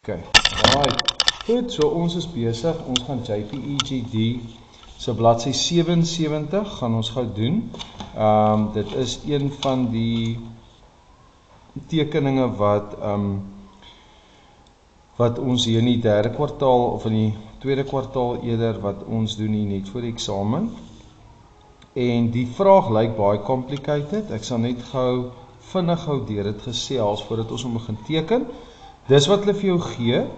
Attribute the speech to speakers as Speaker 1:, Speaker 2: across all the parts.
Speaker 1: Okay, alright. Goed, so ons is besig, ons gaan JPEGD se bladsy 77 gaan ons gou doen. Dit is een van die tekeninge wat ons hier in die derde kwartaal of in die tweede kwartaal eerder wat ons doen hier net voor die eksamen. En die vraag lyk baie complicated. Ek sal net vinnig deur dit gesels voordat ons begin teken. Dis wat hulle vir jou gee.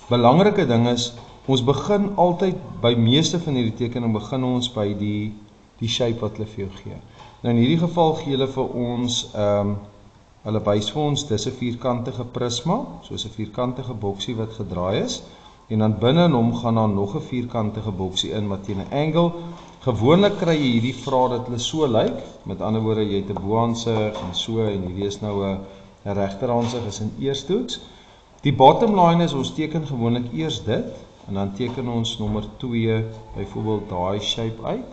Speaker 1: Belangrike ding is, ons begin altyd, by meeste van hierdie tekening, begin ons by die shape wat hulle vir jou gee. Nou in hierdie geval gee hulle vir ons, hulle wys vir ons, dis 'n vierkantige prisma, soos 'n vierkantige boksie wat gedraai is, en dan binne in hom gaan daar nog 'n vierkantige boksie in wat teen 'n angle. Gewoonlik kry jy hierdie vraag dat hulle so lyk, met ander woorde, jy het 'n boansig en so, en hierdie is nou 'n regterhandsig is in eerstehoeks. Die bottom line is, ons teken gewoonlik eers dit, en dan teken ons nommer 2, byvoorbeeld daai shape uit.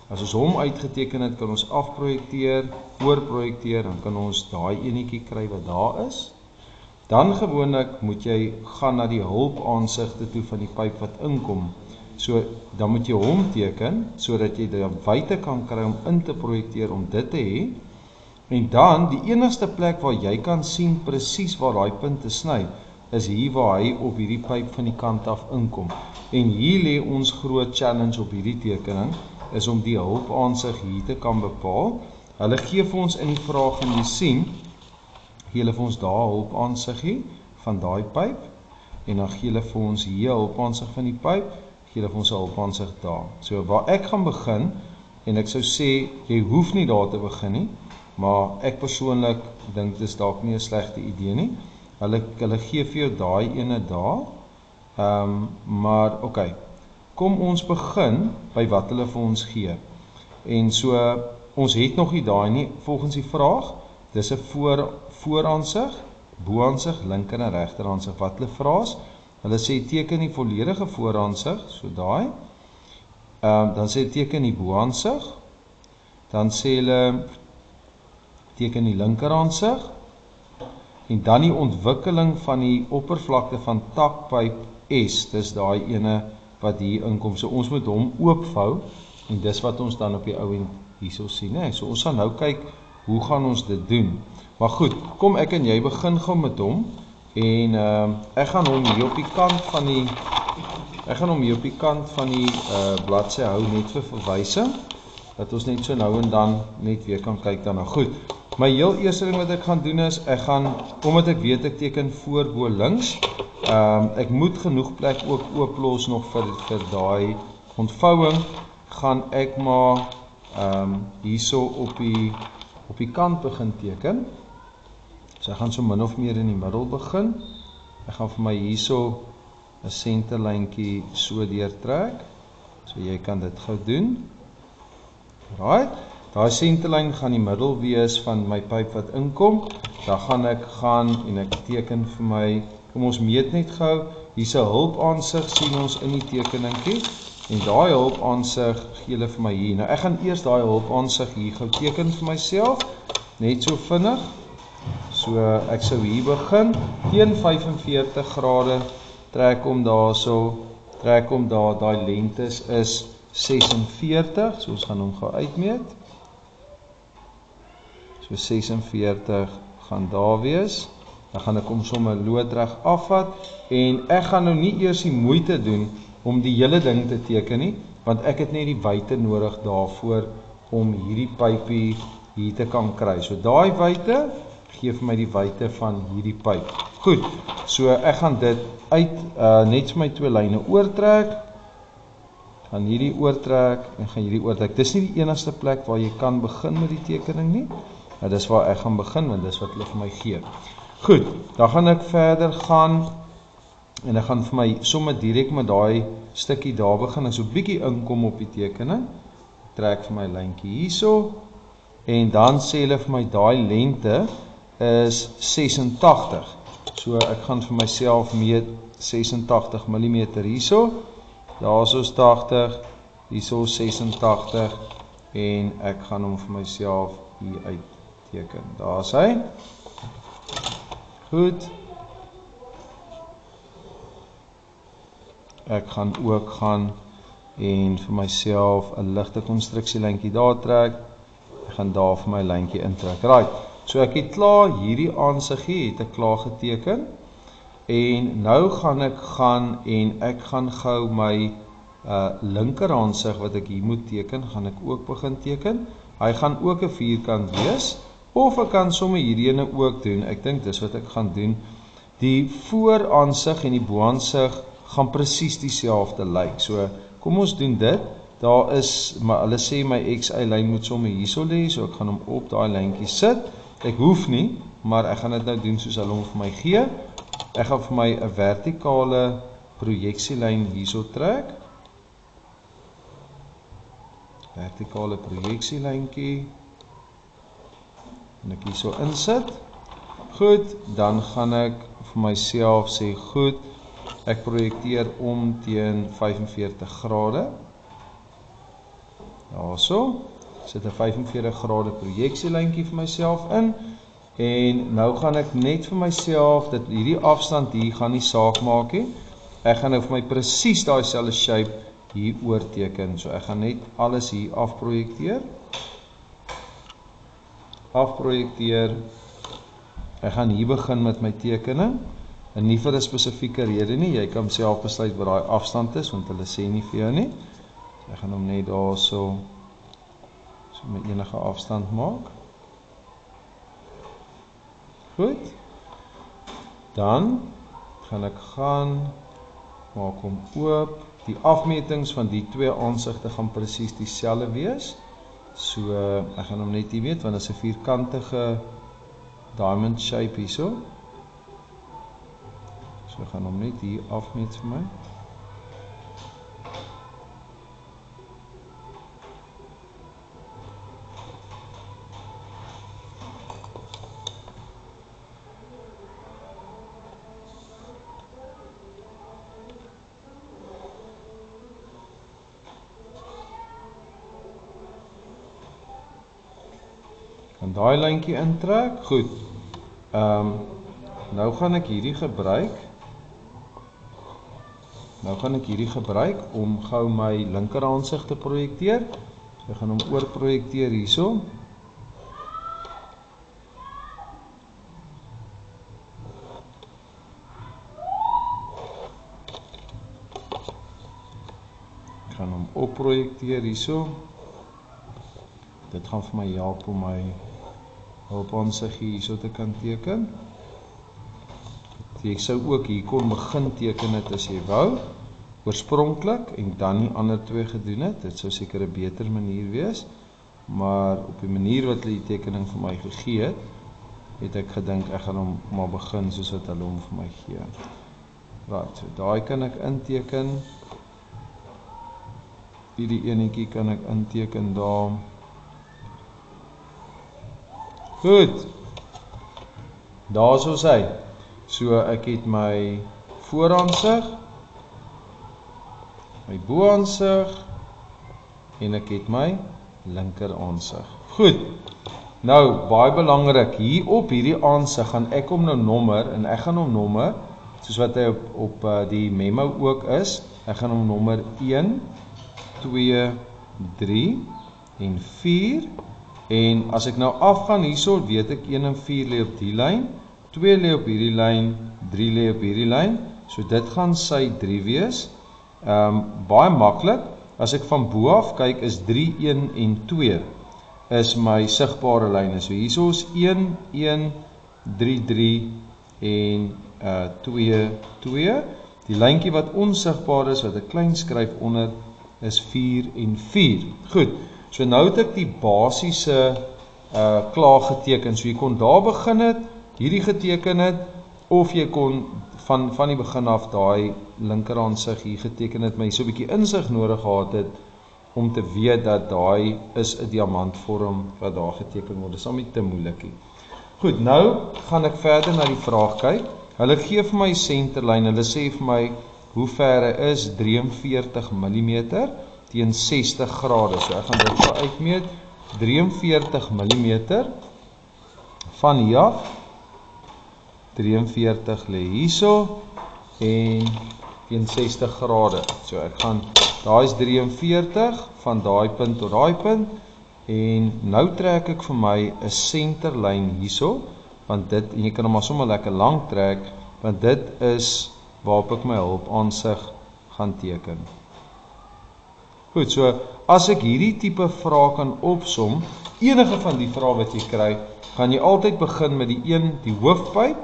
Speaker 1: As ons hom uitgeteken het, kan ons afprojekteer, oorprojekteer, dan kan ons daai enetjie kry wat daar is. Dan gewoonlik moet jy gaan na die hulpaansigte toe van die pyp wat inkom. So, dan moet jy hom teken, sodat jy die wyte kan kry om in te projekteer om dit te hê. En dan, die enigste plek waar jy kan sien presies waar daai punte sny, is hier waar hy op hierdie pyp van die kant af inkom. En hier lê ons groot challenge op hierdie tekening, is om die hulpaansig hier te kan bepaal. Hulle gee vir ons in die vraag en jy sien, gee hulle vir ons daar hulpaansig hier, van daai pyp, en dan gee hulle vir ons hier hulpaansig van die pyp, gee hulle vir ons hulpaansig daar. So, waar ek gaan begin, en ek sou sê, jy hoef nie daar te begin nie, maar ek persoonlik dink dis dalk nie 'n slegte idee nie. Hulle gee vir jou daai ene daar. Maar okay. Kom ons begin by wat hulle vir ons gee. En so ons het nog nie daai nie volgens die vraag. Dis 'n vooraansig, boaansig, linker en regteraansig. Wat hulle vra is, hulle sê teken die volledige vooraansig, so daai. Dan sê teken die boaansig. Dan sê hulle teken die linkeraansig, en dan die ontwikkeling van die oppervlakte van takpyp S, dis daai ene wat hier inkom, so ons moet hom oopvou, en dis wat ons dan op die ou end hierso sien, hè? So ons gaan nou kyk, hoe gaan ons dit doen, maar goed, kom ek en jy begin gou met hom, en ek gaan hom hier op die kant van die bladsy hou net vir verwysing, dat ons net so nou en dan net weer kan kyk daarna. Goed, my heel eerste ding wat ek gaan doen is, omdat ek weet ek teken voor bo links, ek moet genoeg plek ook ooplos nog vir daai ontvouing, gaan ek maar hierso op die kant begin teken. So ek gaan so min of meer in die middel begin. Ek gaan vir my hierso 'n senterlyntjie so deurtrek, so jy kan dit gou doen. Right, daai senterlyn gaan die middel wees van my pyp wat inkom, dan gaan ek en ek teken vir my, kom ons meet net gou, hier's 'n hulpaansig sien ons in die tekeningkie, en daai hulpaansig gee hulle vir my hier. Nou ek gaan eers daai hulpaansig hier gou teken vir myself, net so vinnig, so ek sou hier begin, teen 45 grade, trek hom daar, daai lengtes is 46, so ons gaan hom gou uitmeet. So 46 gaan daar wees. Dan gaan ek hom sommer loodreg afvat, en ek gaan nou nie eers die moeite doen om die hele ding te teken nie, want ek het net die wyte nodig daarvoor om hierdie pypie hier te kan kry. So daai wyte gee vir my die wyte van hierdie pyp. Goed, so ek gaan dit net vir my twee lyne oortrek, gaan hierdie oortrek en gaan hierdie oortrek. Dis nie die enigste plek waar jy kan begin met die tekening nie. Nou, dis waar ek gaan begin, want dis wat hulle vir my gee. Goed, dan gaan ek verder gaan, en ek gaan vir my sommer direk met daai stukkie daar begin, en so bietjie inkom op die tekening. Ek trek vir my lyntjie hierso, en dan sê hulle vir my daai lengte is 86. So ek gaan vir myself meet 86 mm hierso. Daar is ons 80, hierso 86, en ek gaan hom vir myself hier uitteken. Daar is hy. Goed, ek gaan ook gaan en vir myself 'n ligte konstruksielyntjie daar trek. Ek gaan daar vir my lyntjie intrek. Right, so ek het klaar hierdie aansiggie, het ek klaar geteken. En nou gaan ek gaan en ek gaan gou my linker aansig wat ek hier moet teken, gaan ek ook begin teken. Hy gaan ook 'n vierkant wees, of ek kan sommer hierdie ene ook doen. Ek dink dis wat ek gaan doen. Die vooraansig en die boaansig gaan presies dieselfde lyk. So kom ons doen dit. Daar is, maar hulle sê my XY-lyn moet sommer hierso lê, so ek gaan hom op daai lyntjie sit. Ek hoef nie, maar ek gaan dit nou doen soos hulle hom vir my gee. Ek gaan vir my 'n vertikale projeksielyn hierso trek. Vertikale projeksielyntjie. En ek hierso insit. Goed, dan gaan ek vir myself sê, goed, ek projekteer om teen 45 grade. Daarso, sit 'n 45 grade projeksielyntjie vir myself in. En nou gaan ek net vir myself, dat hierdie afstand hier gaan nie saak maak nie. Ek gaan nou vir my presies daai selfde shape hier oorteken. So ek gaan net alles hier afprojekteer. Ek gaan hier begin met my tekening. En nie vir 'n spesifieke rede nie. Jy kan self besluit wat daai afstand is, want hulle sê nie vir jou nie. Ek gaan hom net daar so met enige afstand maak. Goed. Dan gaan ek maak hom oop. Die afmetings van die twee aansigte gaan presies dieselfde wees. So ek gaan hom net hier weet, want dit is 'n vierkantige diamond shape hierso. So ek gaan hom net hier afmeet vir my. En daai lyntjie intrek. Goed. Nou gaan ek hierdie gebruik om gou my linker aansig te projekteer. So ek gaan hom oorprojekteer hierso. Ek gaan hom opprojekteer hierso. Dit gaan vir my help om my hulpaansig hierso te kan teken. Ek sou ook hier kon begin teken het as jy wou, oorspronklik, en dan die ander twee gedoen het. Dit sou seker 'n beter manier wees, maar op die manier wat hulle die tekening vir my gegee het, het ek gedink ek gaan hom maar begin soos wat hulle hom vir my gee. Right, so daai kan ek inteken. Hierdie enetjie kan ek inteken daar. Goed. Daar is hy. So ek het my vooraansig, my boaansig en ek het my linker aansig. Goed. Nou, baie belangrik, hier op hierdie aansig gaan ek hom nou nommer, en ek gaan hom nommer, soos wat hy op die memo ook is, ek gaan hom nommer 1, 2, 3 en 4, en as ek nou afgaan hierso, weet ek 1 en 4 lê op die lyn, 2 lê op hierdie lyn, 3 lê op hierdie lyn, so dit gaan sy 3 wees. Baie maklik, as ek van bo af kyk, is 3, 1 en 2 is my sigbare lyne. So hierso is 1, 1, 3, 3 en 2, 2. Die lyntjie wat onsigbaar is, wat ek klein skryf onder, is 4 en 4. Goed, so nou het ek die basiese klaar geteken. So jy kon daar begin het, hierdie geteken het, of jy kon van die begin af daai linkerhandsig hier geteken het, maar jy so 'n bietjie insig nodig gehad het, om te weet dat daai is 'n diamantvorm wat daar geteken word. Dit is al nie te moeilik nie. Goed, nou gaan ek verder na die vraag kyk. Hulle gee vir my senterlyn, hulle sê vir my hoe ver hy is, 43 mm teen 60 grade. So ek gaan dit so uitmeet, 43 mm van hier af, 43 lê hierso, en teen 60 grade. So ek gaan, daai is 43 van daai punt tot daai punt en nou trek ek vir my 'n senterlyn hierso, want dit, en jy kan hom maar sommer lekker lank trek, want dit is waarop ek my hulpaansig gaan teken. Goed, so as ek hierdie tipe vrae kan opsom, enige van die vrae wat jy kry, gaan jy altyd begin met die hoofpyp,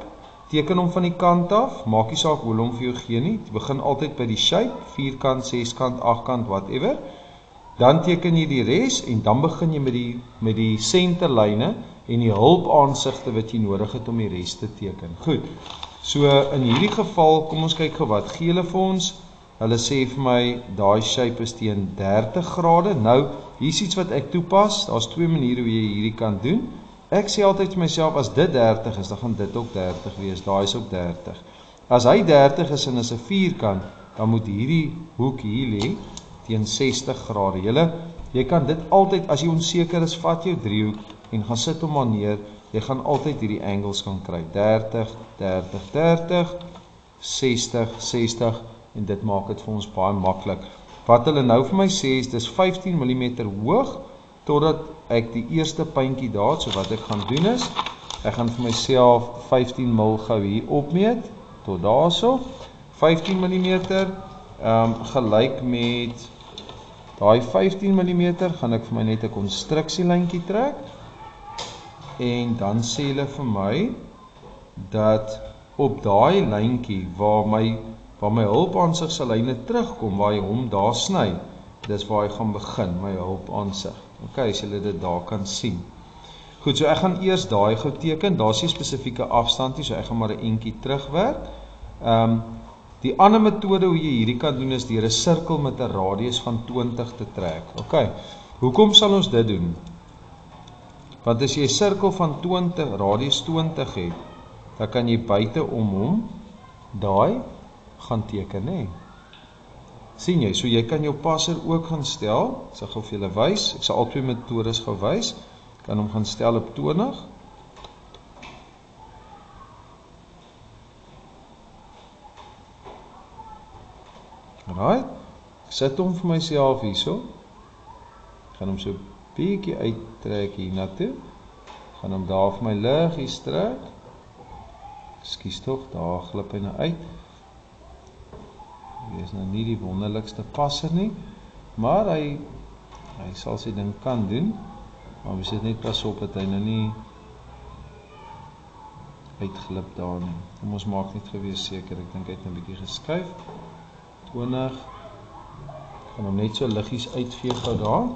Speaker 1: teken hom van die kant af, maak nie saak hoe hom vir jou gee nie, begin altyd by die shape, 4kant, 6kant, 8kant, whatever, dan teken jy die res, en dan begin jy met die senterlyne, en die hulpaansigte wat jy nodig het om die res te teken. Goed, so in hierdie geval, kom ons kyk gou wat gee hulle vir ons. Hulle sê vir my, daai shape is teen 30 grade. Nou, hier is iets wat ek toepas, daar's 2 maniere hoe jy hierdie kan doen. Ek sê altyd vir myself, as dit 30 is, dan gaan dit ook 30 wees, daai is ook 30. As hy 30 is en is 'n vierkant, dan moet hierdie hoek hier lê teen 60 grade. Jy kan dit altyd, as jy onseker is, vat jou driehoek en gaan sit hom maar neer, jy gaan altyd hierdie angles kan kry, 30, 30, 30, 60, 60, en dit maak dit vir ons baie maklik. Wat hulle nou vir my sê is, dis 15 mm hoog, totdat ek die eerste puntjie daar het, so wat ek gaan doen is, ek gaan vir myself 15 mm gou hier opmeet, tot daarso, 15 mm, gelyk met daai 15 mm, gaan ek vir my net 'n konstruksielyntjie trek, en dan sê hulle vir my, dat op daai lyntjie, waar my hulpaansig se lyne terugkom, waar jy hom daar sny, dis waar hy gaan begin, my hulpaansig. Ok, as julle dit daar kan sien. Goed, so ek gaan eers daai gou teken, daar is nie spesifieke afstand nie, so ek gaan maar 'n entjie terugwerk. Die ander metode hoe jy hierdie kan doen, is deur 'n sirkel met 'n radius van 20 te trek. Ok, hoekom sal ons dit doen? Want as jy 'n sirkel van 20, radius 20 het, dan kan jy buite om hom, daai, gaan teken, hè. Sien jy, so jy kan jou passer ook gaan stel, ek sal gou vir julle wys, ek sal al twee metodes gou wys, kan hom gaan stel op 20, right, ek sit hom vir myself hierso, gaan hom so bietjie uittrek hier na toe, gaan hom daar vir my liggies trek, ekskuus tog, daar glip hy nou uit, hy is nou nie die wonderlikste passer nie, maar hy sal sy ding kan doen, maar ons het net pas op dat hy nou nie uitglip daar nie. Kom ons maak net gewees seker, ek dink hy het 'n bietjie geskuif, 20, gaan hom net so liggies uitvee gou daar,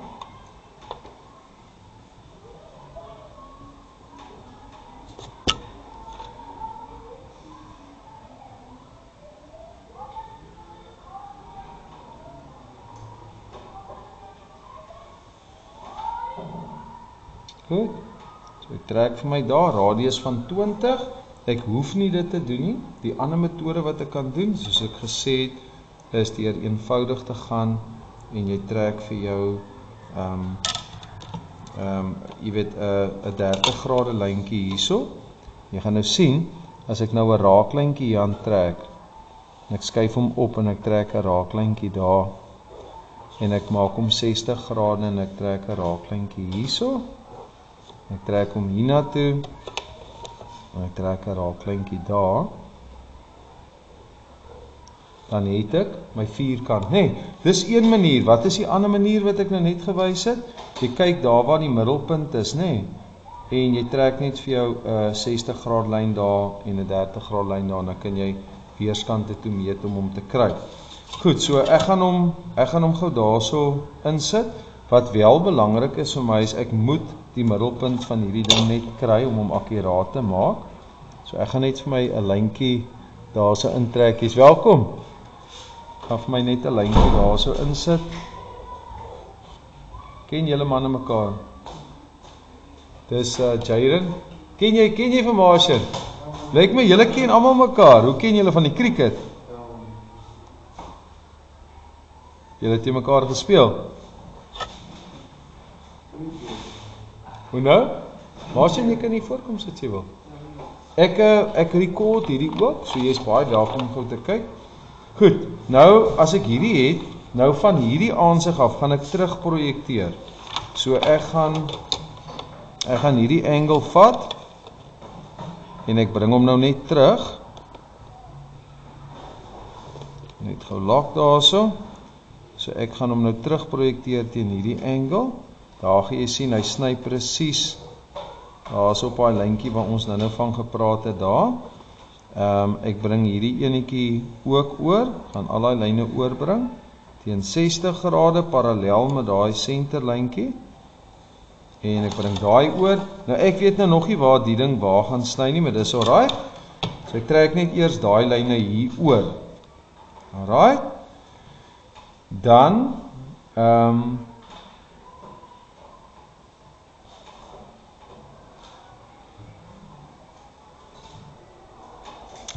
Speaker 1: goed, so ek trek vir my daar, radius van 20, ek hoef nie dit te doen nie, die ander metode wat ek kan doen, soos ek gesê het, is deur eenvoudig te gaan, en jy trek vir jou, jy weet, 'n 30 grade lyntjie hierso, jy gaan nou sien, as ek nou 'n raaklyntjie hier aan trek, en ek skuif hom op, en ek trek 'n raaklyntjie daar, en ek maak hom 60 grade, en ek trek 'n raaklyntjie hierso, ek trek hom hiernatoe, en ek trek 'n raaklyntjie daar, dan het ek my vierkant. Nee, dis een manier. Wat is die ander manier wat ek nou net gewys het? Jy kyk daar waar die middelpunt is, nee, en jy trek net vir jou 60 grade lyn daar en 'n 30 grade lyn daar, en dan kan jy weerskante toe meet om hom te kry. Goed, so ek gaan hom gou daarso insit. Wat wel belangrik is vir my is, ek moet die middelpunt van hierdie ding net kry om hom akkuraat te maak. So ek gaan net vir my 'n lyntjie daarso intrek. Jy's welkom. Gaan vir my net 'n lyntjie daarso insit. Ken julle manne mekaar? Dis Jayden. Ken jy vir Martian? Lyk my julle ken almal mekaar. Hoe ken julle van die cricket? Julle het teen mekaar gespeel? Hoe nou? Martian, jy kan nie voorkom sit jy wil. Ek record hierdie ook, so jy is baie welkom om te kyk. Goed, nou as ek hierdie het, nou van hierdie aansig af gaan ek terug projekteer. So ek gaan hierdie angle vat en ek bring hom nou net terug. Net gou lock daarso. So ek gaan hom nou terug projekteer teen hierdie angle. Daar gaan jy sien hy sny presies. Daar's op daai lyntjie waar ons nou van gepraat het daar. Ek bring hierdie enetjie ook oor, gaan al daai lyne oorbring teen 60 grade parallel met daai senterlyntjie. En ek bring daai oor. Nou ek weet nou nog nie waar die ding waar gaan sny nie, maar dis alright. So ek trek net eers daai lyne hier oor. Alright. Dan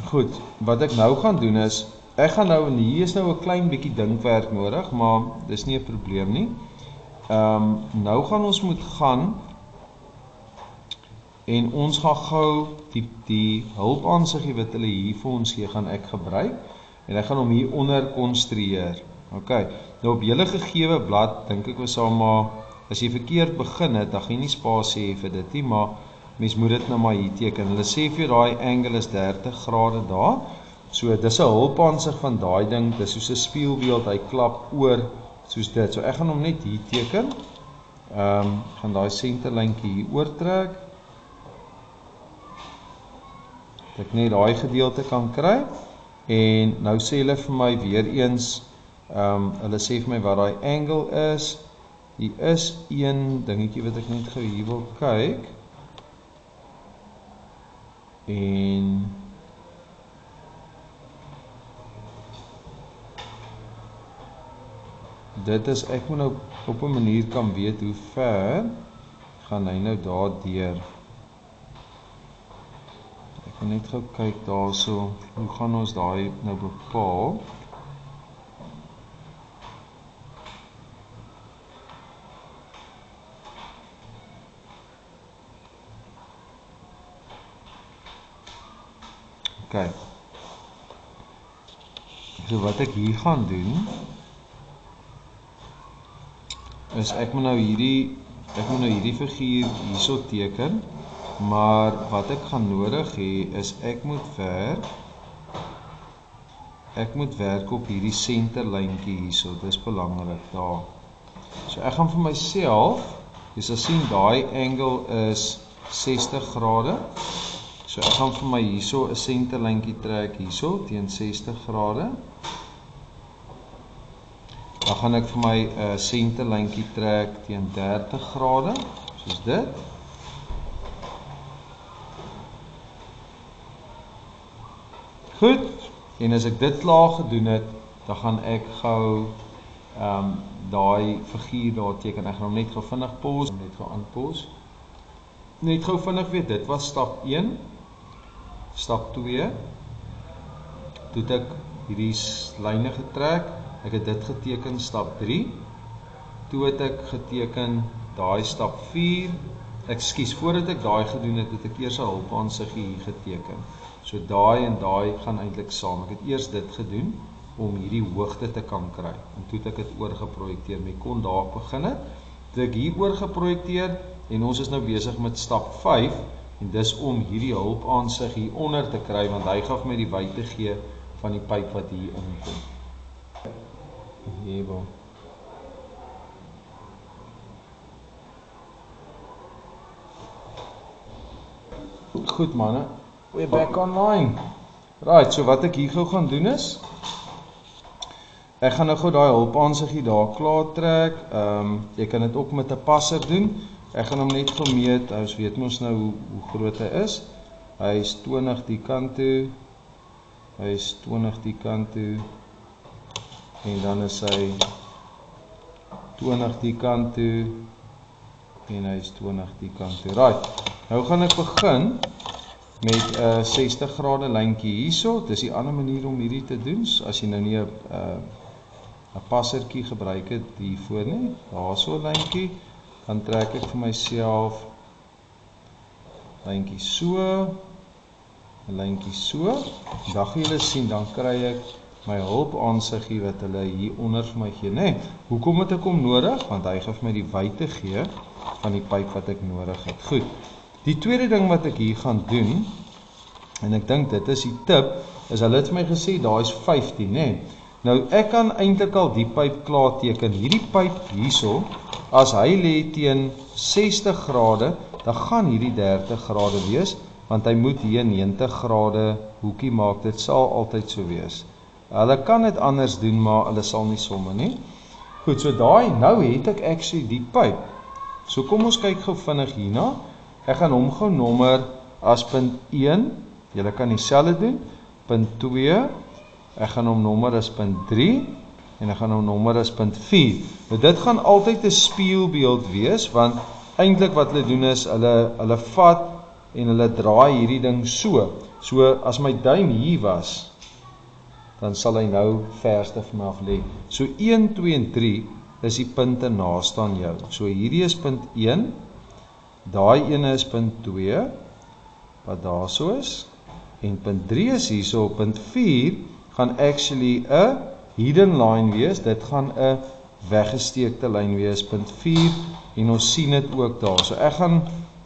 Speaker 1: goed, wat ek nou gaan doen is, ek gaan nou, en hier is nou 'n klein bietjie dinkwerk nodig, maar dis nie 'n probleem nie. Nou gaan ons moet gaan en ons gaan gou die hulpaansig wat hulle hier vir ons gee, gaan ek gebruik en ek gaan hom hier onder konstrueer. Ok, nou op julle gegewe blad, dink ek was al maar, as jy verkeerd begin het, dan gaan jy nie spasie hê vir dit nie, maar mens moet dit nou maar hier teken. Hulle sê vir daai angle is 30 grade daar. So dis 'n hulpaansig van daai ding, dis soos 'n spieelbeeld, hy klap oor soos dit. So ek gaan hom net hier teken. Gaan daai senterlyntjie hier oortrek. Dat ek net daai gedeelte kan kry. En nou sê hulle vir my weer eens, hulle sê vir my wat daai angle is. Hier is een dingetjie wat ek net gou hier wil kyk. En dit is, ek moet nou op 'n manier kan weet hoe ver gaan hy nou daar deur. Ek wil net gou kyk daarso, hoe gaan ons daai nou bepaal? Ok. So wat ek hier gaan doen, is ek moet nou hierdie figuur hierso teken, maar wat ek gaan nodig hê is ek moet werk op hierdie senterlyntjie hierso, dis belangrik daar. So ek gaan vir myself, jy sal sien daai angle is 60 grade. So ek gaan vir my hierso 'n senterlyntjie trek hierso teen 60 grade. Dan gaan ek vir my 'n senterlyntjie trek teen 30 grade, soos dit. Goed, en as ek dit klaar gedoen het, dan gaan ek gou daai figuur daar teken. Ek gaan hom net gou vinnig pause, net gou aanpause. Net gou vinnig weet, dit was stap 1. Stap 2. Toe het ek hierdie lyne getrek. Ek het dit geteken stap 3. Toe het ek geteken daai stap 4. Ekskuus, voordat ek daai gedoen het, het ek eers 'n hulpaansig hier geteken. So daai en daai gaan eintlik saam. Ek het eers dit gedoen om hierdie hoogte te kan kry. En toe het ek dit oorgeprojekteer. My kon daar begin het. Toe ek hier oorgeprojekteer en ons is nou besig met stap 5 en dis om hierdie hulpaansig hier onder te kry want hy gaan my die wyte gee van die pyp wat hier inkom. Hierbo. Goed manne, we're back online. Right, so wat ek hier gou gaan doen is, ek gaan nou gou daai hulpaansig hier daar klaar trek. Jy kan dit ook met 'n passer doen. Ek gaan hom net gemeet, ons weet mos nou hoe groot hy is. Hy is 20 die kant toe. Hy is 20 die kant toe. En dan is hy 20 die kant toe. En hy is 20 die kant toe. Right. Nou gaan ek begin met 'n 60 grade lyntjie hierso. Dis die ander manier om hierdie te doen. As jy nou nie 'n passertjie gebruik het hiervoor nie. Daarso 'n lyntjie. Dan trek ek vir myself lyntjie so, 'n lyntjie so. Dan gaan julle sien, dan kry ek my hulp aansiggie wat hulle hier onder vir my gee, nee, hoekom het ek hom nodig? Want hy gaan vir my die wyte gee van die pyp wat ek nodig het. Goed, die tweede ding wat ek hier gaan doen, en ek dink dit is die tip, is hulle het vir my gesê, daar is 15, nee. Nou, ek kan eintlik al die pyp klaar teken. Hierdie pyp hierso, as hy lê teen 60 grade, dan gaan hierdie 30 grade wees, want hy moet hier 90 grade hoekie maak, dit sal altyd so wees. Hulle kan dit anders doen, maar hulle sal nie somme nie. Goed, so daai, nou het ek actually die pyp. So kom ons kyk gou vinnig hierna. Ek gaan hom gou nommer as punt 1, julle kan dieselfde doen, punt 2, ek gaan hom nommer as punt 3, en ek gaan hom nommer as punt 4. Nou dit gaan altyd 'n spieelbeeld wees, want eintlik wat hulle doen is, hulle vat en hulle draai hierdie ding so. So as my duim hier was, dan sal hy nou verste van my af lê. So 1, 2 en 3 is die punte naaste aan jou. So hierdie is punt 1, daai ene is punt 2, wat daar so is, en punt 3 is hier so, punt 4 gaan actually 'n hidden line wees, dit gaan 'n weggesteekte lyn wees, punt 4, en ons sien dit ook daar. So ek gaan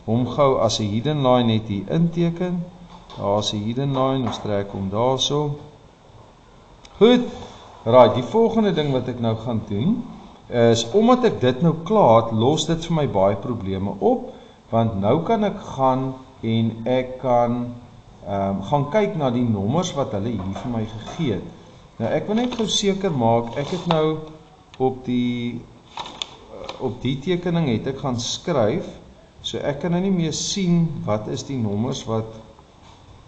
Speaker 1: hom gou as 'n hidden line net hier inteken, daar is 'n hidden line, ons trek hom daar so. Goed, right, die volgende ding wat ek nou gaan doen, is, omdat ek dit nou klaar het, los dit vir my baie probleme op, want nou kan ek gaan, en ek kan gaan kyk na die nommers wat hulle hier vir my gegee het. Nou ek wil net gou seker maak, ek het nou op die tekening het ek gaan skryf, so ek kan nou nie meer sien wat is die nommers wat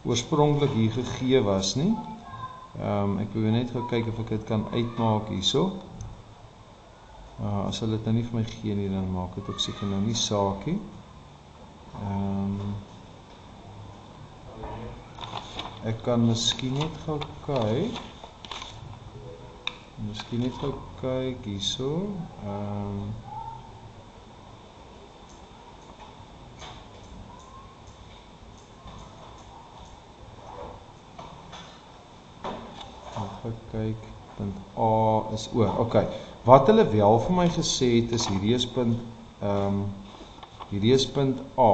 Speaker 1: oorspronklik hier gegee was nie. Ek wil net gou kyk of ek dit kan uitmaak hierso. As hulle dit nou nie vir my gee nie, dan maak dit ook seker nou nie saak nie. Ek kan miskien net gou kyk. Hierso. Even kyk, punt A is okay. Wat hulle wel vir my gesê het is hierdie is punt A.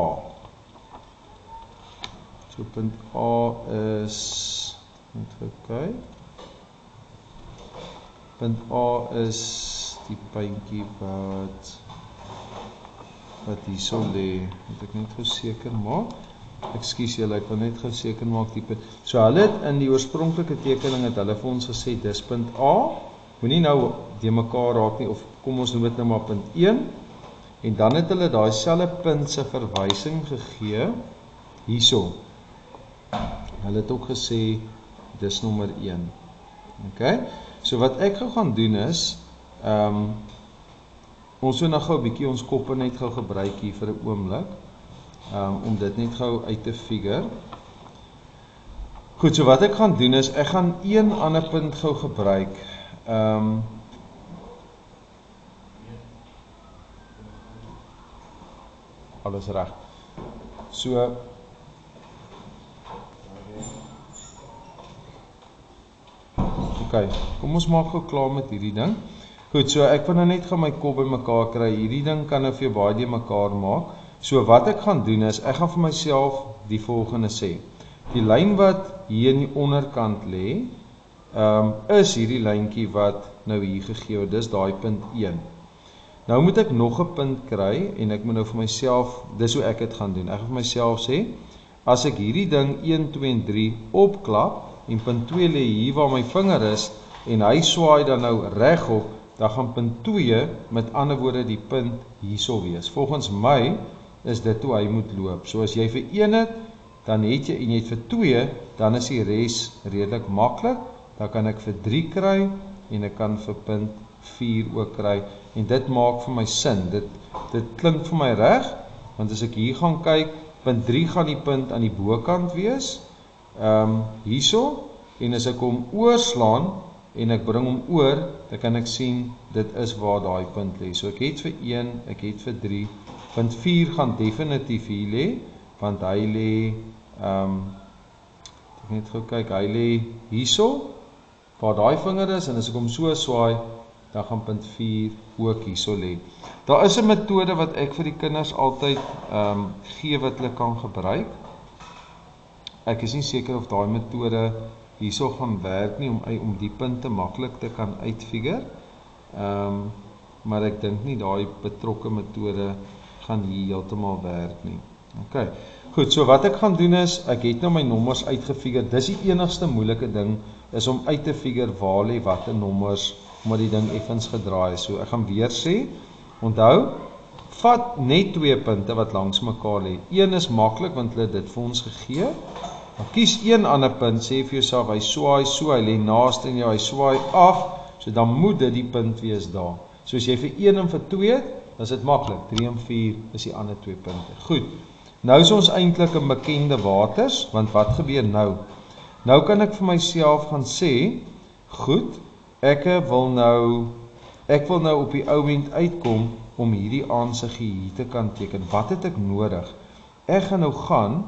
Speaker 1: So punt A is, net kyk. Punt A is die puntjie wat hierso lê. Moet ek net gou seker maak. Ekskuus julle, ek wil net gou seker maak die punt. So hulle het in die oorspronklike tekening het hulle vir ons gesê dis punt A. Moenie nou die mekaar raak nie, of kom ons noem dit nou maar punt 1. En dan het hulle daai selfde punt se verwysing gegee hierso. Hulle het ook gesê dis nommer 1. Okay? So wat ek gou gaan doen is, ons wil nou gou 'n bietjie ons koppe net gou gebruik hier vir 'n oomblik, om dit net gou uit te figure. Goed, so wat ek gaan doen is, ek gaan een ander punt gou gebruik. Alles reg. So okay, kom ons maak gou klaar met hierdie ding. Goed, so ek wil nou net gaan my kop by mekaar kry. Hierdie ding kan nou vir jou baie die mekaar maak. So wat ek gaan doen is, ek gaan vir myself die volgende sê. Die lyn wat hier in die onderkant lê, is hierdie lyntjie wat nou hier gegee word, dis daai punt 1. Nou moet ek nog 'n punt kry, en ek moet nou vir myself, dis hoe ek dit gaan doen. Ek gaan vir myself sê, as ek hierdie ding 1, 2 en 3 opklap, en punt 2 lê hier waar my vinger is, en hy swaai dan nou regop, dan gaan punt 2, met ander woorde die punt hierso wees. Volgens my is dit hoe hy moet loop. So as jy vir 1 het, dan het jy, en jy het vir 2, dan is die res redelik maklik. Dan kan ek vir 3 kry, en ek kan vir punt 4 ook kry, en dit maak vir my sin. Dit klink vir my reg, want as ek hier gaan kyk, punt 3 gaan die punt aan die bokant wees, hierso, en as ek hom oorslaan, en ek bring hom oor, dan kan ek sien, dit is waar daai punt lê. So ek het vir 1, ek het vir 3, punt 4 gaan definitief hier lê, want hy lê, ek net gou kyk, hy lê hierso, waar daai vinger is, en as ek hom so swaai, dan gaan punt 4 ook hierso lê. Daar is 'n metode wat ek vir die kinders altyd gee wat hulle kan gebruik. Ek is nie seker of daai metode hierso gaan werk nie, om die punte maklik te kan uitfigure. Maar ek dink nie daai betrokke metode gaan hier heeltemal werk nie. Okay. Goed, so wat ek gaan doen is, ek het nou my nommers uitgefigure. Dis die enigste moeilike ding, is om uit te figure waar lê watter nommers, omdat die ding effens gedraai is. So ek gaan weer sê, onthou, vat net 2 punte wat langs mekaar lê. Een is maklik, want hulle het dit vir ons gegee. Dan kies een ander punt, sê vir jouself, hy swaai so, hy lê naaste in jou, hy swaai af, so dan moet dit die punt wees daar. So as jy vir 1 en vir 2, dan is dit maklik, 3 en 4 is die ander 2 punte. Goed, nou is ons eintlik in bekende waters, want wat gebeur nou? Nou kan ek vir myself gaan sê, goed, ek wil nou op die ou end uitkom, om hierdie aansiggie hier te kan teken. Wat het ek nodig? Ek gaan nou gaan,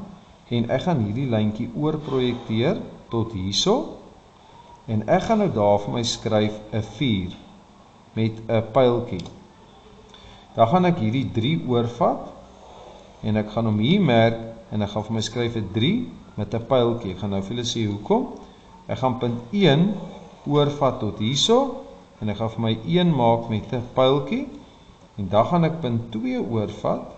Speaker 1: en ek gaan hierdie lyntjie oorprojekteer, tot hierso, en ek gaan nou daar vir my skryf 'n 4, met 'n pyltjie. Dan gaan ek hierdie 3 oorvat, en ek gaan hom hier merk, en ek gaan vir my skryf 'n 3, met 'n pyltjie. Ek gaan nou vir julle sê hoekom. Ek gaan punt 1 oorvat tot hierso, en ek gaan vir my 1 maak met 'n pyltjie, en dan gaan ek punt 2 oorvat,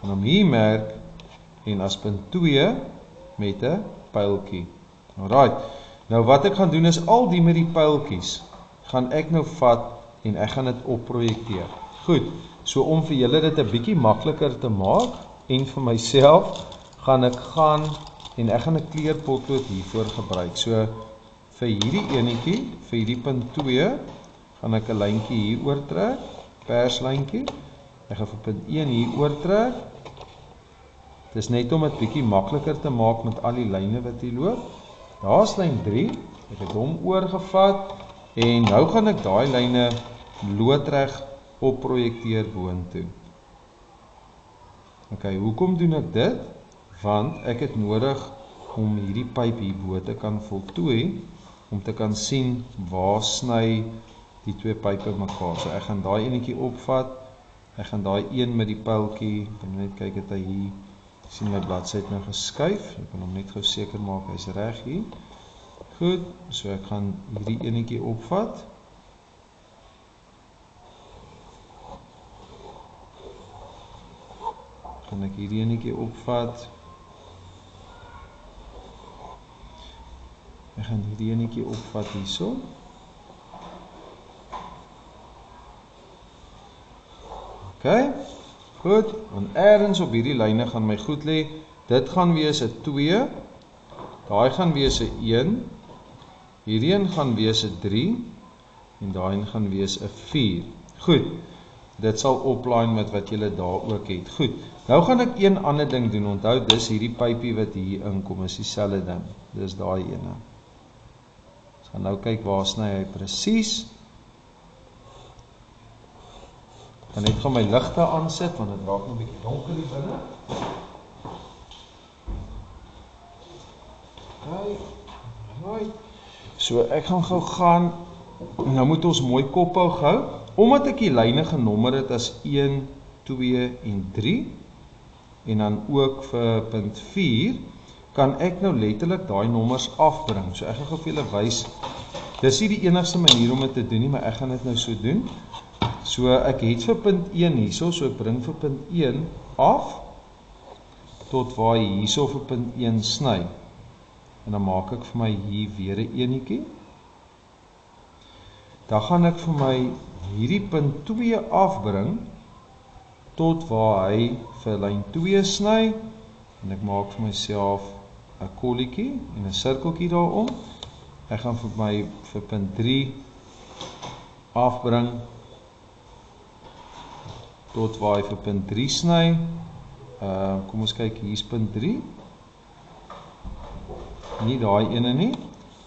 Speaker 1: en hom hier merk, en as punt 2 met 'n pyltjie. Alright, nou wat ek gaan doen is, al die met die pyltjies, gaan ek nou vat, en ek gaan dit opprojekteer. Goed, so om vir julle dit 'n bietjie makliker te maak, en vir myself, gaan ek gaan, en ek gaan 'n kleurpotlood hiervoor gebruik. So, vir hierdie enetjie, vir hierdie punt 2, gaan ek 'n lyntjie hier oortrek, perslyntjie. Ek gaan vir punt 1 hier oortrek. Dit is net om dit bietjie makliker te maak met al die lyne wat hier loop. Daar is lyn 3, ek het hom oorgevat, en nou gaan ek daai lyne loodreg opprojekteer boontoe. Okay, hoekom doen ek dit? Want ek het nodig om hierdie pyp hierbo te kan voltooi, om te kan sien waar sny die 2 pype mekaar. So ek gaan daai enetjie opvat, ek gaan daai een met die pyltjie, ek kan net kyk het hy hier, sien my bladsy het nou geskuif, ek kan hom net gou seker maak, hy is reg hier. Goed, so ek gaan hierdie enetjie opvat, gaan ek hierdie enetjie opvat, ek gaan hierdie enetjie opvat hierso, okay, goed, want ergens op hierdie lyne gaan my goed lê, dit gaan wees 'n 2, daai gaan wees 'n 1, hierdie een gaan wees 'n 3, en daai een gaan wees 'n 4. Goed, dit sal opline met wat julle daar ook het. Goed, nou gaan ek een ander ding doen, onthou, dis hierdie pypie wat hier inkom, is dieselfde ding, dis daai ene. Ons gaan nou kyk waar sny hy presies. Ek gaan net gaan my ligte aansit, want dit raak nog 'n bietjie donker hier binne. Okay, so ek gaan gou gaan, nou moet ons mooi kop hou, omdat ek die lyne genommer het as 1, 2 en 3, en dan ook vir punt 4, kan ek nou letterlik daai nommers afbring. So ek gaan gou vir julle wys, dis nie die enigste manier om dit te doen nie, maar ek gaan dit nou so doen. So ek het vir punt 1 hierso, so ek bring vir punt 1 af, tot waar hy hierso vir punt 1 sny. En dan maak ek vir my hier weer 'n enetjie. Dan gaan ek vir my hierdie punt 2 afbring, tot waar hy vir lyn 2 sny, en ek maak vir myself 'n kolletjie, en 'n sirkeltjie daarom. Ek gaan vir my vir punt 3 afbring, tot waar hy vir punt 3 sny. Kom ons kyk, hier is punt 3. Nie daai ene nie.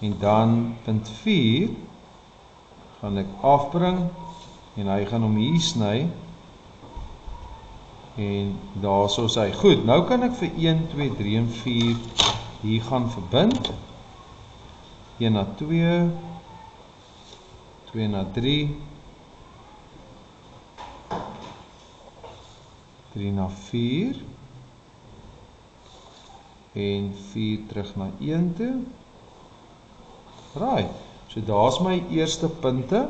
Speaker 1: En dan punt 4 gaan ek afbring, en hy gaan hom hier sny, en daar so is hy. Goed, nou kan ek vir 1, 2, 3 en 4 hier gaan verbind. 1 na 2, 2 na 3, 3 na 4, en 4 terug na 1 toe. Right, so daar is my eerste punte,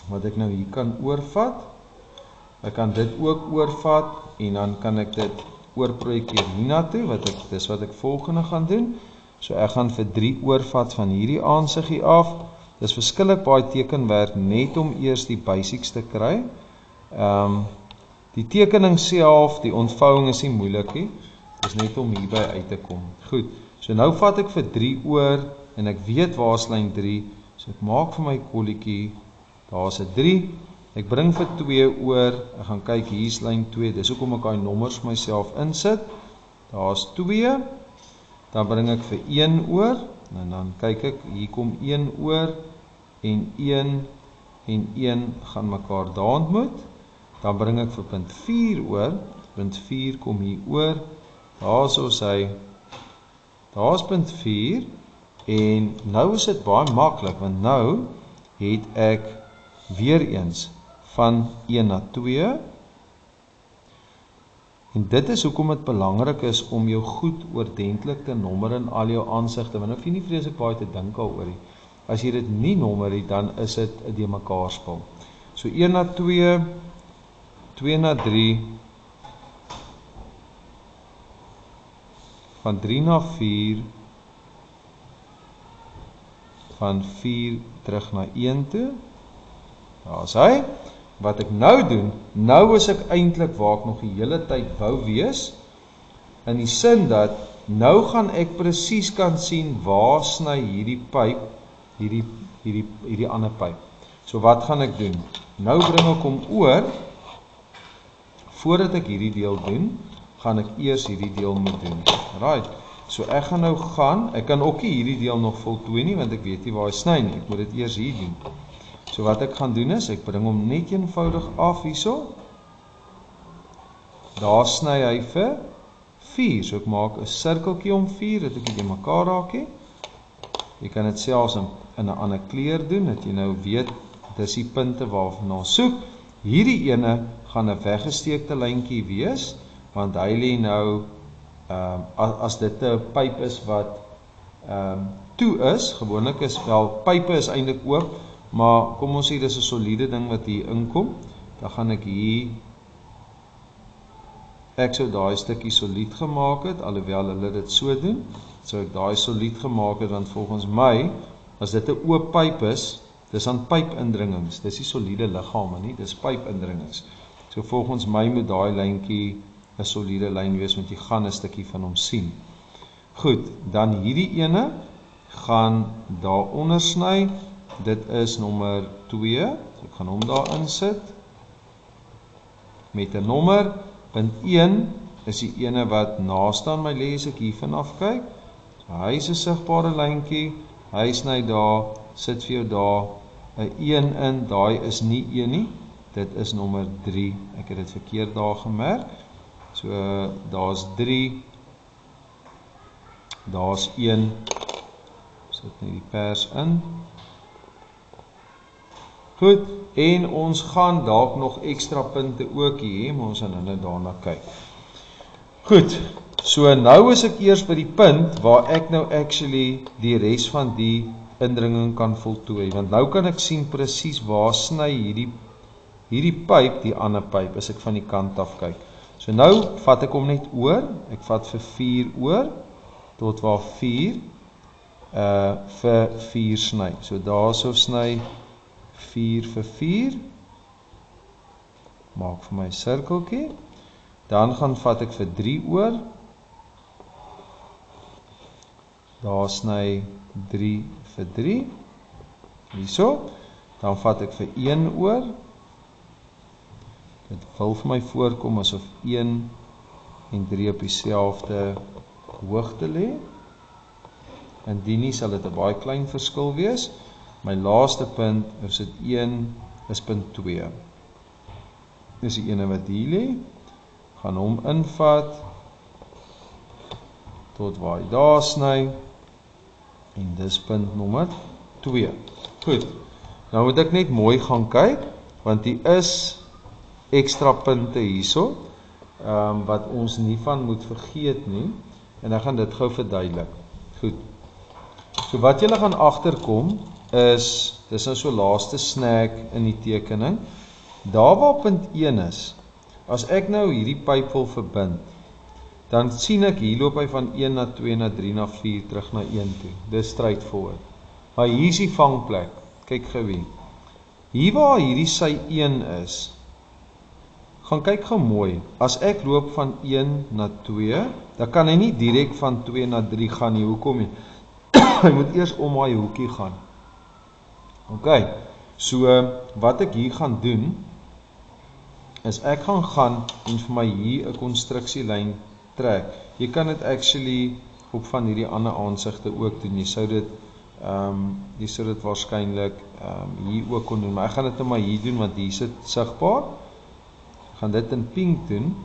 Speaker 1: wat ek nou hier kan oorvat. Ek kan dit ook oorvat, en dan kan ek dit oorprojekteer hiernatoe, dis wat ek volgende gaan doen. So ek gaan vir 3 oorvat van hierdie aansiggie af. Dis verskillik baie tekenwerk, net om eers die basics te kry. Die tekening self, die ontvouwing is nie moeilik nie. Dis net om hierby uit te kom. Goed, so nou vat ek vir 3 oor, en ek weet waar is lyn 3, so ek maak vir my kolletjie, daar is 'n 3, ek bring vir 2 oor, ek gaan kyk, hier is lyn 2, dis hoekom ek die nommers vir myself insit, daar is 2, dan bring ek vir 1 oor, en dan kyk ek, hier kom 1 oor, en 1 gaan mekaar daar ontmoet, dan bring ek vir punt 4 oor, punt 4 kom hier oor, daar is punt 4, en nou is dit baie maklik, want nou het ek weer eens van 1 na 2, en dit is hoekom dit belangrik is om jou goed oordentlik te nommer in al jou aansigte, want hoef jy nie vreeslik baie te dink daaroor nie. As jy dit nie nommer nie, dan is dit 'n de mekaar spel. So 1 na 2, 2 na 3, van 3 na 4, van 4 terug na 1 toe, daar is hy. Wat ek nou doen, nou is ek eintlik waar ek nog die hele tyd wou wees, in die sin dat, nou gaan ek presies kan sien, waar sny hierdie pyp, hierdie ander pyp. So wat gaan ek doen? Nou bring ek hom oor, voordat ek hierdie deel doen, gaan ek eers hierdie deel moet doen. Right, so ek gaan nou ek kan ook nie hierdie deel nog voltooi nie, want ek weet nie waar hy sny nie, ek moet dit eers hier doen. So wat ek gaan doen is, ek bring hom net eenvoudig af hierso, daar sny hy vir 4, so ek maak 'n sirkeltjie om 4, dat ek dit mekaar raak nie. Jy kan dit selfs in 'n ander kleur doen, dat jy nou weet, dis die punte waarvan ons soek. Hierdie ene gaan 'n weggesteekte lyntjie wees, want hy lê nou, as dit 'n pyp is wat toe is, gewoonlik is wel, pype is eintlik oop, maar kom ons sê dis 'n soliede ding wat hier inkom, dan gaan ek hier, ek sou daai stukkie solied gemaak het, alhoewel hulle dit so doen, sou ek daai solied gemaak het, want volgens my, as dit 'n oop pyp is, dis aan pypindringings, dis nie soliede liggame nie, dis pypindringings. So volgens my moet daai lyntjie 'n soliede lyn wees, want jy gaan 'n stukkie van hom sien. Goed, dan hierdie ene gaan daar onder sny, dit is nommer 2, so ek gaan hom daar insit, met 'n nommer, punt 1 is die ene wat naaste aan my lê, as ek hier vanaf kyk, so hy is 'n sigbare lyntjie, hy sny daar, sit vir jou daar, 'n 1 in, daai is nie 1 nie, dit is nommer 3, ek het dit verkeerd daar gemerk, so daar's 3, daar's 1, sit net die pers in. Goed, en ons gaan dalk nog ekstra punte ook hier, maar ons gaan hulle daarna kyk. Goed, so nou is ek eers by die punt waar ek nou actually die res van die indringing kan voltooi, want nou kan ek sien presies waar sny hierdie pyp, die ander pyp, as ek van die kant af kyk. So nou vat ek hom net oor, ek vat vir 4 oor, tot waar 4 vir 4 sny. So daarso sny 4 vir 4, maak vir my sirkeltjie, dan gaan vat ek vir 3 oor, daar sny 3 vir 3, hierso, dan vat ek vir 1 oor, dit wil vir my voorkom asof 1 en 3 op dieselfde hoogte lê, indien nie sal dit 'n baie klein verskil wees. My laaste punt, is dit 1, is punt 2. Dis die ene wat hier lê, gaan hom invat, tot waar hy daar sny, en dis punt nommer 2. Goed, nou moet ek net mooi gaan kyk, want die is ekstra punte hierso, wat ons nie van moet vergeet nie, en ek gaan dit gou verduidelik. Goed, so wat julle gaan agterkom, is, dis nou so laaste snack in die tekening, daar waar punt 1 is, as ek nou hierdie pyp wil verbind, dan sien ek, hier loop hy van 1 na 2 na 3 na 4 terug na 1 toe. Dis straightforward. Maar hier is die vangplek. Kyk gou hier. Hier waar hierdie sy 1 is, gaan kyk gou mooi. As ek loop van 1 na 2, dan kan hy nie direk van 2 na 3 gaan nie. Hoekom nie? Hy moet eers om hy hoekie gaan. Ok, so wat ek hier gaan doen, is ek gaan en vir my hier 'n konstruksielyn trek. Jy kan dit actually op van hierdie ander aansigte ook doen. Jy sou dit waarskynlik hier ook kon doen, maar ek gaan dit nou maar hier doen, want hier is dit sigbaar. Ek gaan dit in pink doen,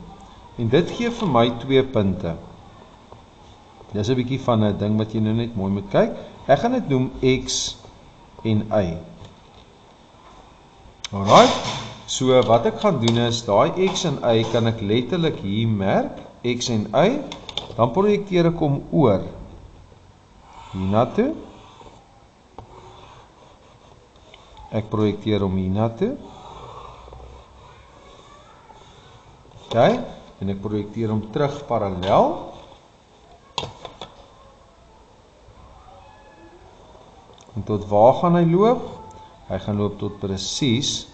Speaker 1: en dit gee vir my 2 punte. Dis 'n bietjie van 'n ding wat jy nou net mooi moet kyk. Ek gaan dit noem X en Y. Alright, so wat ek gaan doen is, daai X en Y kan ek letterlik hier merk, X en Y, dan projekteer ek hom oor hiernatoe. Ek projekteer hom hiernatoe. Ok, en ek projekteer hom terug parallel. En tot waar gaan hy loop? Hy gaan loop tot presies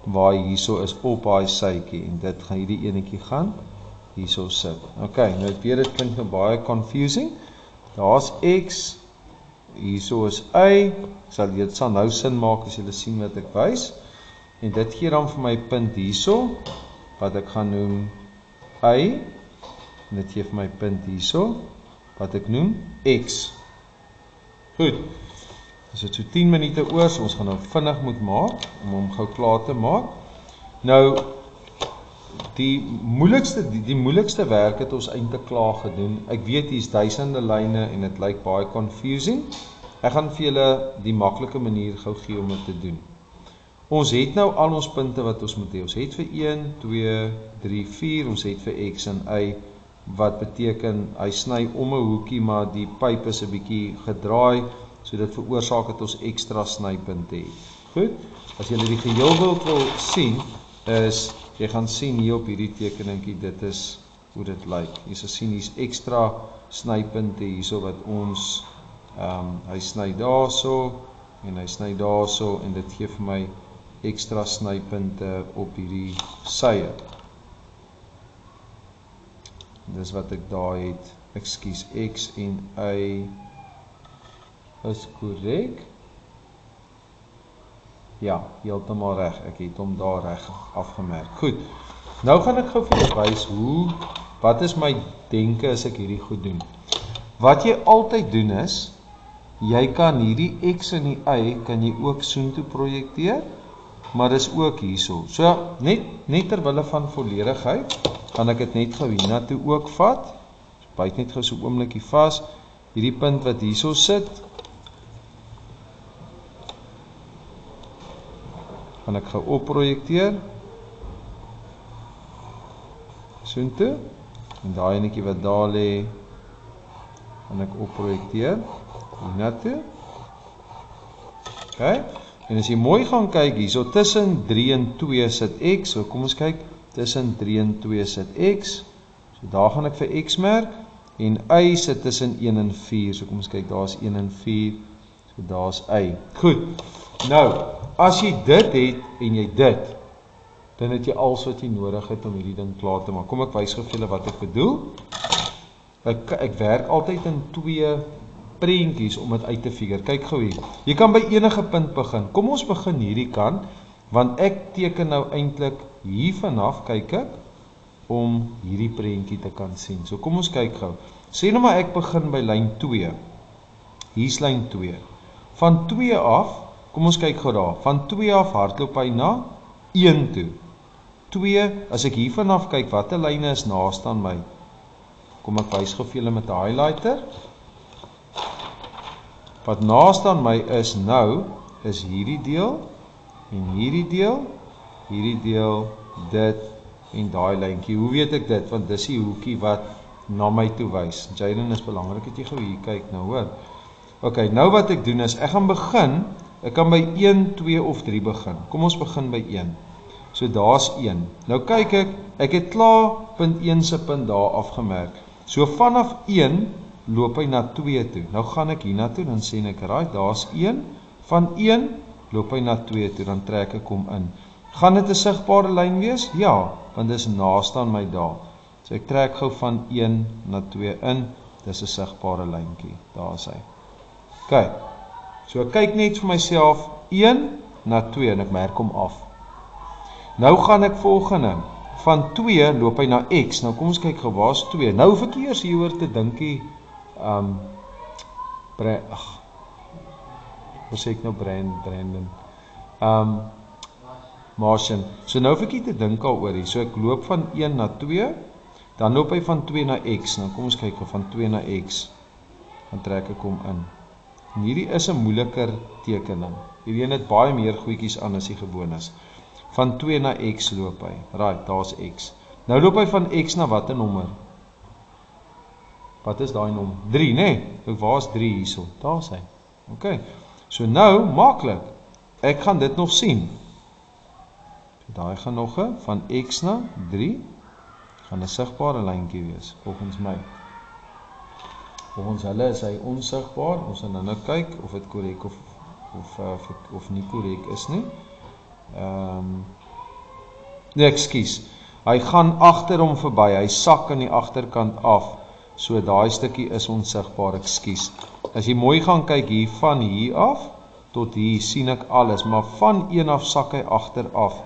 Speaker 1: waar hy hierso is op daai sytjie, en dit gaan hierdie enetjie gaan hierso sit. Ok, nou ek weet dit klink nou baie confusing. Daar's X, hierso is Y, dit sal nou sin maak as julle sien wat ek wys, en dit gee dan vir my punt hierso, wat ek gaan noem Y, en dit gee vir my punt hierso, wat ek noem X. Goed, is dit so 10 minute oor, so ons gaan nou vinnig moet maak, om hom gou klaar te maak. Nou, die moeilikste werk het ons eintlik klaar gedoen. Ek weet hier is duisende lyne en dit lyk baie confusing. Ek gaan vir julle die maklike manier gou gee om dit te doen. Ons het nou al ons punte wat ons moet hê. Ons het vir 1, 2, 3, 4, ons het vir X en Y, wat beteken, hy sny om 'n hoekie, maar die pyp is 'n bietjie gedraai, so dit veroorsaak dat ons ekstra snypunte het. Goed, as julle die geheelbeeld wil sien, is, jy gaan sien hier op hierdie tekeningkie, dit is hoe dit lyk. Jy sal sien, hier is ekstra snypunte hierso wat ons, hy sny daarso, en hy sny daarso, en dit gee vir my ekstra snypunte op hierdie sye. Dis wat ek daar het, ekskuus, X en Y is korrek. Ja, heeltemal reg, ek het hom daar reg afgemerk. Goed, nou gaan ek gou vir julle wys wat is my denke as ek hierdie goed doen. Wat jy altyd doen is, jy kan hierdie X en die Y, kan jy ook soontoe projekteer, maar dis ook hierso. So, net terwille van volledigheid, gaan ek dit net gou hiernatoe ook vat. So, byt net gou so oomlikkie vas. Hierdie punt wat hierso sit, gaan ek gou opprojekteer. Soontoe. En daai enetjie wat daar lê, gaan ek opprojekteer. Hiernatoe. Ok. En as jy mooi gaan kyk hierso, tussen 3 en 2 sit X. So kom ons kyk, tussen 3 en 2 sit X. So daar gaan ek vir X merk. En Y sit tussen 1 en 4. So kom ons kyk, daar is 1 en 4. So daar is Y. Goed. Nou, as jy dit het en jy dit, dan het jy alles wat jy nodig het om hierdie ding klaar te maak. Kom ek wys gou vir julle wat ek bedoel. Ek werk altyd in 2 prentjies om dit uit te figure. Kyk gou hier. Jy kan by enige punt begin. Kom ons begin hierdie kant, want ek teken nou eintlik hier vanaf, kyk ek, om hierdie prentjie te kan sien. So kom ons kyk gou. Sê nou maar ek begin by lyn 2. Hier is lyn 2. Van 2 af, kom ons kyk gou daar. Van 2 af hardloop hy na 1 toe. 2, as ek hier vanaf kyk, watter lyne is naast aan my? Kom ek wys gou vir julle met 'n highlighter. Wat naaste aan my is nou, is hierdie deel, en hierdie deel, dit, en daai lyntjie. Hoe weet ek dit? Want dis die hoekie wat na my toe wys. Jaden, is belangrik dat jy gou hier kyk nou, hoor. Ok, nou wat ek doen is, ek gaan begin, ek kan by 1, 2 of 3 begin. Kom ons begin by 1. So daar's 1. Nou kyk ek het klaar punt 1 se punt daar afgemerk. So vanaf 1 loop hy na 2 toe. Nou gaan ek hier na toe, dan sê ek, right, daar's 1. Van 1 loop hy na 2 toe, dan trek ek hom in. Gaan dit 'n sigbare lyn wees? Ja, want dis naaste aan my daar. So ek trek gou van 1 na 2 in, dis 'n sigbare lyntjie. Daar is hy. OK. So ek kyk net vir myself 1 na 2 en ek merk hom af. Nou gaan ek volgende. Van 2 loop hy na X. Nou kom ons kyk gou, waar's 2? Nou hoef ek eers hieroor te dinkie hoe sê ek nou Brandon? Martian. So nou hoef ek nie te dink daaroor nie. So ek loop van 1 na 2, dan loop hy van 2 na X. Nou kom ons kyk gou, van 2 na X. Dan trek ek hom in. En hierdie is 'n moeiliker tekening. Hierdie een het baie meer goedjies aan as die gewoon is. Van 2 na X loop hy. Right, daar's X. Nou loop hy van X na watter nommer? Wat is daai nommer? 3, né? Nee? Waar's 3 hierso? Daar's hy. OK. So nou, maklik. Ek gaan dit nog sien. Daai gaan nog van X na 3. Gaan 'n sigbare lyntjie wees, volgens my. Volgens hulle is hy onsigbaar. Ons gaan nou kyk of dit korrek of nie korrek is nie. Nee, ekskuus. Hy gaan agter hom verby. Hy sak aan die agterkant af. So daai stukkie is onsigbaar, ekskuus. As jy mooi gaan kyk hier van hier af tot hier sien ek alles, maar van 1 af sak hy agter af.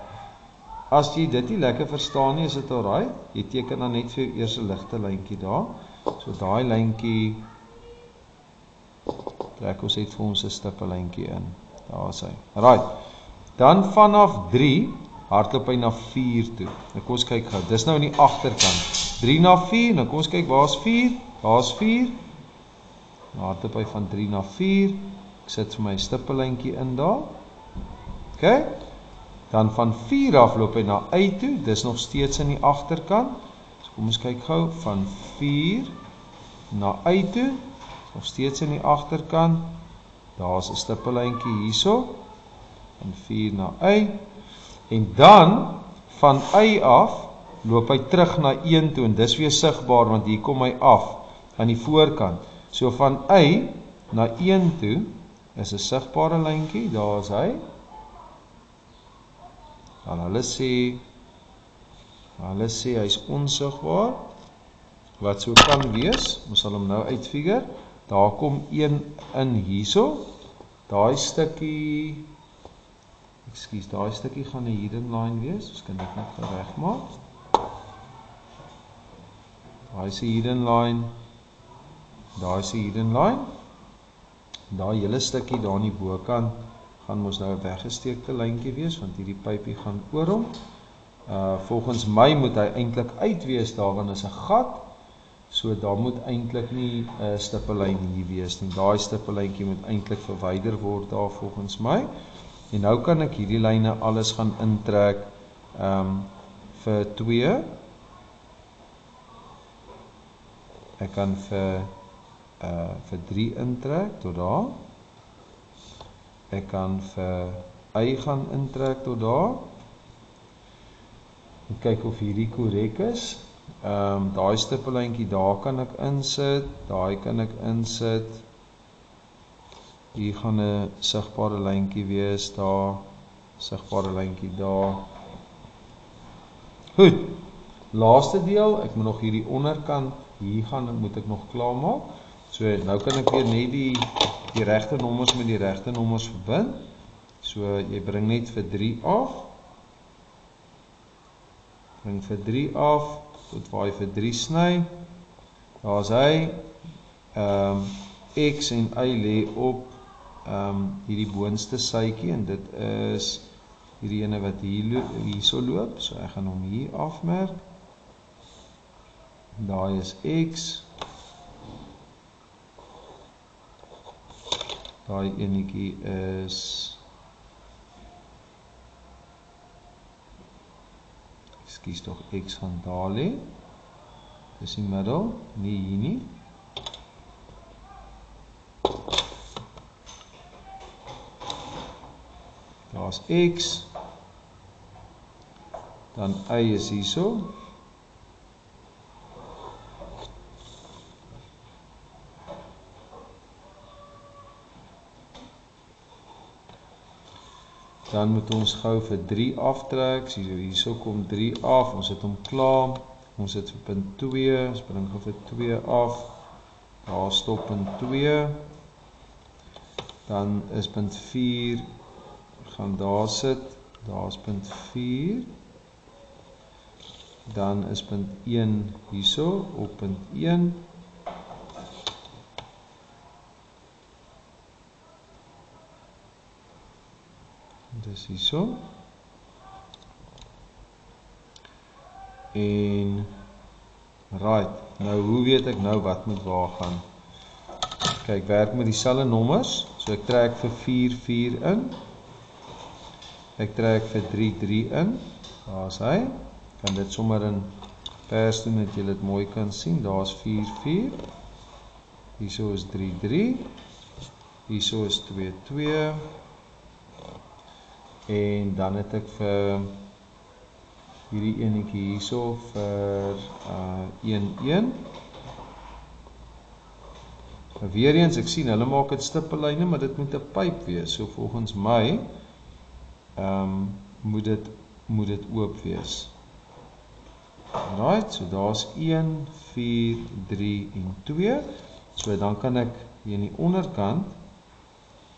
Speaker 1: As jy dit nie lekker verstaan nie, is dit alright. Jy teken dan net vir eers 'n ligte lyntjie daar. So daai lyntjie trek ons net vir ons 'n stippelyntjie in. Daar is hy. Right. Dan vanaf 3 hardloop hy na 4 toe. Nou kom ons kyk gou. Dis nou aan die agterkant. 3 na 4. Nou kom ons kyk, waar's 4? Daar's 4. Nou hardloop hy van 3 na 4. Ek sit vir my stippelyntjie in daar. OK? Dan van 4 af loop hy na uit toe. Dis nog steeds aan die agterkant. So kom ons kyk gou, van 4 na uit toe. Nog steeds aan die agterkant. Daar's 'n stippelyntjie hierso. Van 4 na y. En dan van y af loop hy terug na 1 toe en dis weer sigbaar want hier kom hy af aan die voorkant. So van y na 1 toe is 'n sigbare lyntjie, daar is hy. Dan hulle sê hy's onsigbaar. Wat so kan wees, ons sal hom nou uitfigure. Daar kom 1 in hierso. Daai stukkie gaan 'n hidden line wees. Ons kan dit net regmaak. Daai is 'n hidden line. Daai is 'n hidden line. Daai hele stukkie daar aan die bokant gaan mos nou 'n weggesteekte lyntjie wees want hierdie pypie gaan oor hom. Volgens my moet hy eintlik uit wees daar want is 'n gat. So daar moet eintlik nie 'n stippellyn hier wees nie. Daai stippellyntjie moet eintlik verwyder word daar volgens my. En nou kan ek hierdie lyne alles gaan intrek vir 2. Ek kan vir 3 intrek tot daar. Ek kan vir y gaan intrek tot daar. En kyk of hierdie korrek is. Daai stippellyntjie daar kan ek insit, daai kan ek insit. Hier gaan 'n sigbare lyntjie wees daar, sigbare lyntjie daar. Goed. Laaste deel, ek moet nog hierdie onderkant hier moet ek nog klaar maak. So nou kan ek weer net die regte nommers met die regte nommers verbind. So jy bring net vir 3 af. Bring vir 3 af tot waar jy vir 3 sny. Daar's hy. X en y lê op hierdie boonste sytjie en dit is hierdie ene wat hierso loop. So ek gaan hom hier afmerk. Daai is X. Daai enetjie is Ekskuus tog, X gaan daar lê. Dis die middel, nie hier nie. Daar's X. Dan Y is hierso. Dan moet ons gou vir 3 aftrek. Hierso kom 3 af. Ons het hom klaar. Ons het vir punt 2. Ons bring gou vir 2 af. Daar stop punt 2. Dan is punt 4 gaan daar sit. Daar's punt 4. Dan is punt 1 hierso op punt 1. Dis hierso. En right, nou hoe weet ek nou wat moet waar gaan? Kyk, werk met dieselfde nommers. So ek trek vir 4 4 in. Ek trek vir 3 3 in. Daar's hy. Kan dit sommer in pers doen dat jy dit mooi kan sien. Daar's 4 4. Hierso is 3 3. Hierso is 2 2. En dan het ek vir hierdie enetjie hierso vir 1 1. Weer eens, ek sien, hulle maak dit stippellyne, maar dit moet 'n pyp wees. So volgens my moet dit oop wees. Right, so daar's 1, 4, 3 en 2. So dan kan ek hier in die onderkant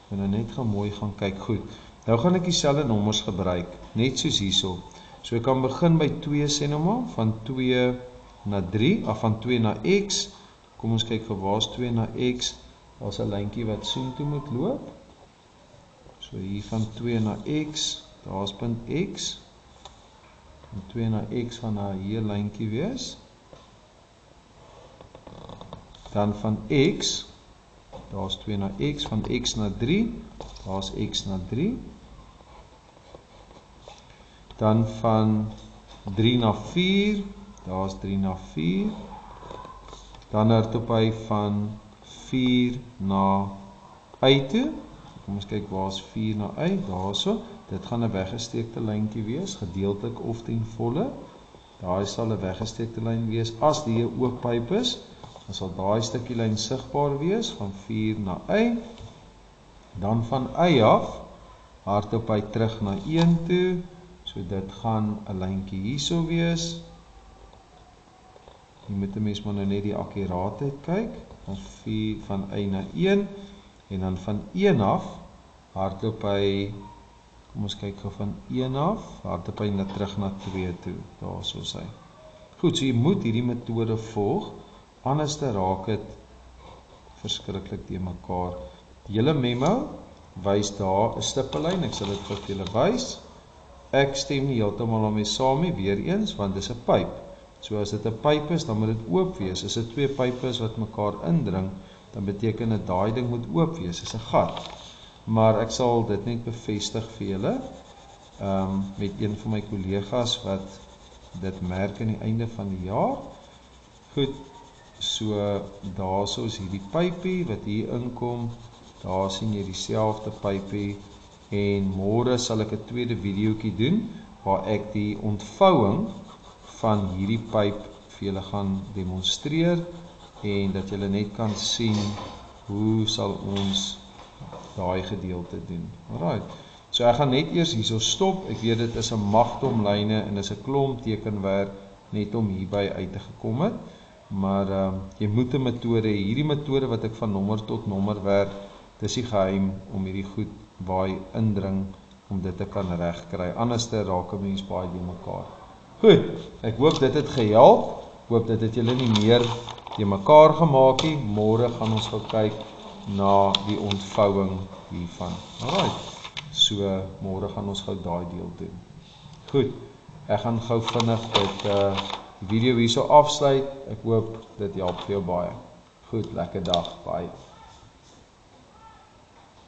Speaker 1: nou net gaan mooi gaan kyk. Goed. Nou gaan ek dieselfde nommers gebruik, net soos hierso. So ek kan begin by 2 sê nou maar, van 2 na 3, of van 2 na X. Kom ons kyk vir waar's 2 na X. Daar's 'n lyntjie wat soontoe moet loop. So hier van 2 na X, daar's punt X. Van 2 na X gaan daar hier lyntjie wees. Dan van X, daar's 2 na X, van X na 3, daar's X na 3. Dan van 3 na 4, daar's 3 na 4. Dan hardop hy van 4 na Y toe. Kom ons kyk waar's 4 na Y, daarso. Dit gaan 'n weggesteekte lyntjie wees, gedeeltelik of ten volle. Daai sal 'n weggesteekte lyn wees. As die 'n oop pyp is, dan sal daai stukkie lyn sigbaar wees van 4 na Y. Dan van Y af hardop hy terug na 1 toe. So dit gaan 'n lyntjie hierso wees. Jy moet 'n mens maar nou net die akkuraatheid kyk. Van Y na 1 en dan van 1 af hardloop hy, kom ons kyk gou van 1 af, hardloop hy terug na 2 toe. Daar soos hy. Goed, so jy moet hierdie metode volg, anders raak dit verskriklik te mekaar. Die hele memo wys daar 'n stippellyn, ek sal dit vir julle wys. Ek stem nie heeltemal daarmee saam nie, weer eens, want dis 'n pyp. So as dit 'n pyp is, dan moet dit oop wees. As dit 2 pype is wat mekaar indring, dan beteken dit daai ding moet oop wees, dis 'n gat. Maar ek sal dit net bevestig vir julle met een van my kollegas wat dit merk aan die einde van die jaar. Goed, so daarso is hierdie pypie wat hier inkom. Daar sien jy dieselfde pypie en môre sal ek 'n tweede videoetjie doen waar ek die ontvouing van hierdie pyp vir julle gaan demonstreer en dat julle net kan sien hoe sal ons daai gedeelte doen. Alright. So ek gaan net eers hierso stop. Ek weet dit is 'n magtom lyne en is 'n klomp tekenwerk net om hierby uit te gekom het. Maar jy moet 'n metode, hierdie metode wat ek van nommer tot nommer werk, dis die geheim om hierdie goed baie indring om dit te kan regkry. Anders raak 'n mens baie die mekaar. Goed, ek hoop dit het gehelp. Hoop dit het julle nie meer die mekaar gemaak nie. Môre gaan ons gou kyk na die ontvouing hiervan. Alright. So môre gaan ons gou daai deel doen. Goed. Ek gaan gou vinnig dit die video hierso afsluit. Ek hoop dit help vir jou baie. Goed, lekker dag, bye.